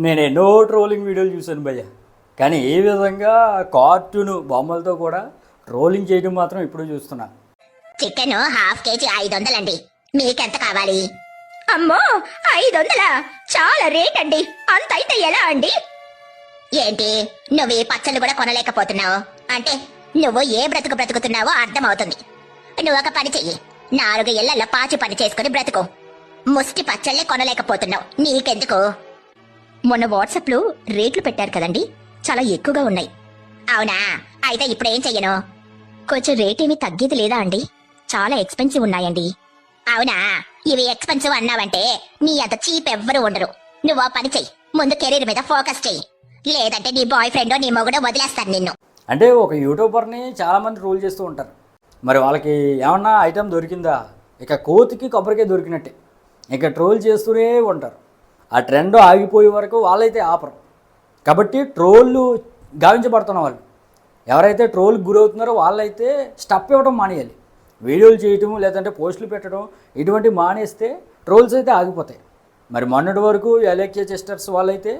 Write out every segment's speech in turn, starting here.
నేను ఎన్నో ట్రోలింగ్ వీడియోలు చూశాను భయ్య, కానీ ఏ విధంగా కార్టూన్ బొమ్మలతో కూడా ట్రోలింగ్ చేయడం మాత్రం ఇప్పుడు చూస్తున్నా. చికెన్ హాఫ్ కేజీ 500 అండి, మీకెంత కావాలి? అమ్మో 500? చాలా రేట్ అండి, అంత అయితే ఎలా అండి? ఏంటి నువ్వు ఈ పచ్చళ్ళు కూడా కొనలేకపోతున్నావు అంటే నువ్వు ఏ బ్రతుకు బ్రతుకుతున్నావో అర్థమవుతుంది. నువ్వు ఒక పని చెయ్యి, 4 ఏళ్లలో పాచి పని చేసుకుని బ్రతుకు. ముష్టి పచ్చళ్ళే కొనలేకపోతున్నావు, నీకెందుకు? మొన్న వాట్సాప్ లో రేట్లు పెట్టారు కదండి, చాలా ఎక్కువగా ఉన్నాయి. అవునా, అయితే ఇప్పుడేం చెయ్యను? కొంచెం రేట్ ఏమీ తగ్గేది లేదా అండి? చాలా ఎక్స్పెన్సివ్ ఉన్నాయండి. అవునా, ఇవి ఎక్స్పెన్సివ్ అన్నావంటే నీ అంత చీప్ ఎవ్వరూ ఉండరు. నువ్వు ఆ పని చెయ్యి, ముందు కెరీర్ మీద ఫోకస్ చెయ్యి, లేదంటే నీ బాయ్ ఫ్రెండ్ నీ మొగుడో వదిలేస్తాను నిన్ను. అంటే ఒక యూట్యూబర్ని చాలామంది ట్రోల్ చేస్తూ ఉంటారు, మరి వాళ్ళకి ఏమన్నా ఐటెం దొరికిందా? ఇక కోతికి కొబ్బరికాయ దొరికినట్టే, ఇక ట్రోల్ చేస్తూనే ఉంటారు. ఆ ట్రెండ్ ఆగిపోయే వరకు వాళ్ళైతే ఆపరు. కాబట్టి ట్రోళ్ళు గావించబడుతున్న వాళ్ళు ఎవరైతే ట్రోల్కి గురవుతున్నారో వాళ్ళైతే స్టప్ ఇవ్వడం మానేయాలి. వీడియోలు చేయటం లేదంటే పోస్టులు పెట్టడం ఇటువంటివి మానేస్తే ట్రోల్స్ అయితే ఆగిపోతాయి. మరి మొన్నటి వరకు ఎలెక్కే చెస్టర్స్ వాళ్ళైతే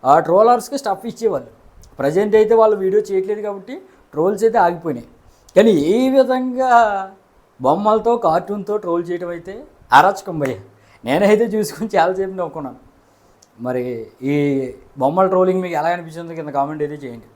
ఆ ట్రోలర్స్కి స్టఫ్ ఇచ్చేవాళ్ళు. ప్రజెంట్ అయితే వాళ్ళు వీడియో చేయట్లేదు కాబట్టి ట్రోల్స్ అయితే ఆగిపోయినాయి. కానీ ఏ విధంగా బొమ్మలతో కార్టూన్తో ట్రోల్ చేయడం అయితే అరాచకం భయ్య. నేనైతే చూసుకుని చాలాసేపు నవ్వుకున్నాను. మరి ఈ బొమ్మల ట్రోలింగ్ మీకు ఎలా అనిపించిందో కింద కామెంట్ అయితే చేయండి.